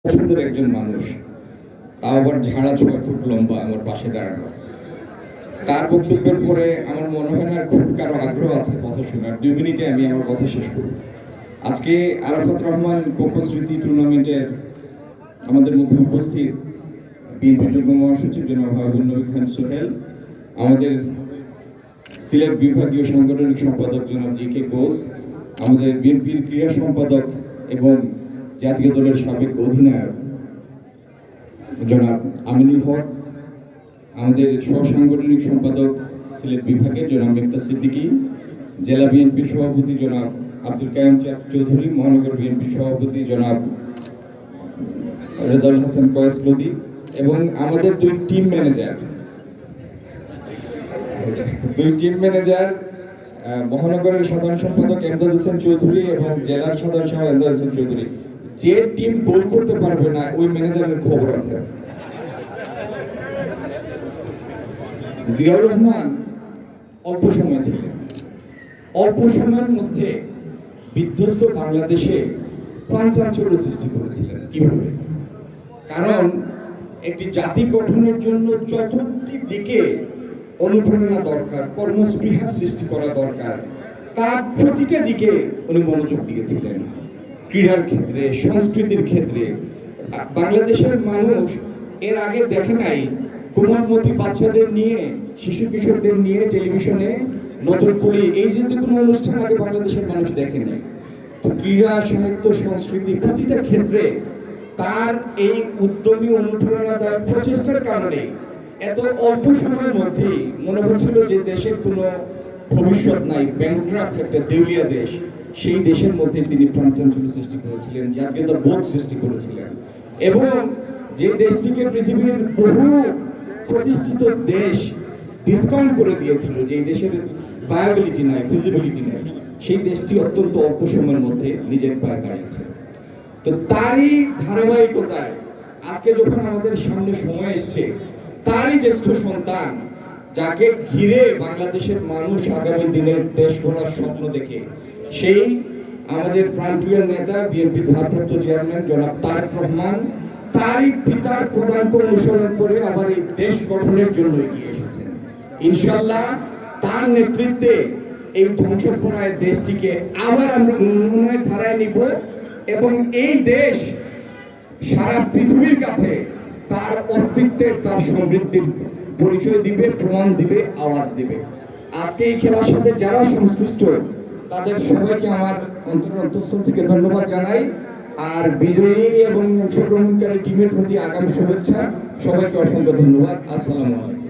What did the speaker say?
পছন্দের একজন মানুষ, তাও আবার ঝাড়া 6 ফুট লম্বা আমার পাশে দাঁড়ানো। তার বক্তব্যের পরে আমার মনে হয় না খুব কারো আগ্রহ আছে কথা শোনার। 2 মিনিটে আমি আমার কথা শেষ করব। আজকে আরাফাত রহমান স্মৃতি টুর্নামেন্টের আমাদের মধ্যে উপস্থিত বিএনপি যুগ্ম মহাসচিব জনাব হাবিবুর নবী খান সোহেল, আমাদের সিলেট বিভাগীয় সাংগঠনিক সম্পাদক জনাব জি.কে ঘোষ, আমাদের বিএনপির ক্রীড়া সম্পাদক এবং জাতীয় দলের সাবেক অধিনায়ক জনাব আমিনুল হক, আমাদের সহসাংগঠনিক সম্পাদক সিলেট বিভাগের জনাব মিফতা সিদ্দিকী, জেলা বিএনপির সভাপতি জনাব আব্দুল কাইম চৌধুরী, মহানগর বিএনপির সভাপতি জনাব রেজাউল হাসান কয়েস লদি এবং আমাদের দুই টিম ম্যানেজার মহানগরের সাধারণ সম্পাদক এমদাদ হোসেন চৌধুরী এবং জেলার সাধারণ সম্পাদক এমদাদ হোসেন চৌধুরী। যে টিম গোল করতে পারবে না ওই ম্যানেজারের খবর আছে। জিয়াউর রহমান অল্প সময় ছিলেন, অল্প সময়ের মধ্যে বিধ্বস্ত বাংলাদেশে প্রাণচাঞ্চল্য সৃষ্টি করেছিলেন। কিভাবে? কারণ একটি জাতি গঠনের জন্য চতুর্থ দিকে অনুপ্রেরণা দরকার, কর্মস্পৃহা সৃষ্টি করা দরকার, তার প্রতিটা দিকে উনি মনোযোগ দিয়েছিলেন। ক্রীড়ার ক্ষেত্রে, সংস্কৃতির ক্ষেত্রে বাংলাদেশের মানুষ এর আগে দেখে নাই কোমলমতি বাচ্চাদের নিয়ে, শিশু কিশোরদের নিয়ে টেলিভিশনে নতুন করে এই যে কোনো অনুষ্ঠান আগে বাংলাদেশের মানুষ দেখে নাই। তো ক্রীড়া, সাহিত্য, সংস্কৃতি প্রতিটা ক্ষেত্রে তার এই উদ্যমী অনুপ্রেরণাদায়ক প্রচেষ্টার কারণে এত অল্প সময়ের মধ্যেই মনে হচ্ছিল যে দেশের কোনো ভবিষ্যৎ নাই, ব্যাংক্রাফ্ট একটা দেউলিয়া দেশ, সেই দেশের মধ্যে তিনি প্রাণচাঞ্চল্য সৃষ্টি করেছিলেন, জাতীয়তা বোধ সৃষ্টি করেছিলেন এবং যে দেশটিকে পৃথিবীর বহু প্রতিষ্ঠিত দেশ ডিসকাউন্ট করে দিয়েছিল, যে এই দেশের ভায়াবিলিটি নাই, ফিজিবিলিটি নাই, সেই দেশটি অত্যন্ত অল্প সময়ের মধ্যে নিজের পায়ে দাঁড়িয়েছে। তো তারই ধারাবাহিকতায় আজকে যখন আমাদের সামনে সময় এসছে, তারই জ্যেষ্ঠ সন্তান, যাকে ঘিরে বাংলাদেশের মানুষ আগামী দিনের দেশ গড়ার স্বপ্ন দেখে, সেই আমাদের প্রাণপ্রিয় নেতা বিএনপির ভারপ্রাপ্ত চেয়ারম্যান জনাব তারেক রহমান, তারই পিতার পদাঙ্ক অনুসরণ করে আবার এই দেশ গঠনের জন্য এগিয়ে এসেছেন। ইনশাআল্লাহ তার নেতৃত্বে এই ধ্বংসপ্রায় দেশটিকে আবার আমরা উন্নয়নের ধারায় নিব এবং এই দেশ সারা পৃথিবীর কাছে তার অস্তিত্বের, তার সমৃদ্ধির পরিচয় দিবে, প্রমাণ দিবে, আওয়াজ দিবে। আজকে এই খেলার সাথে যারা সংশ্লিষ্ট তাদের সবাইকে আমার অন্তঃস্থল থেকে ধন্যবাদ জানাই। আর বিজয়ী এবং অংশগ্রহণকারী টিমের প্রতি আগামী শুভেচ্ছা। সবাইকে অসংখ্য ধন্যবাদ। আসসালামু আলাইকুম।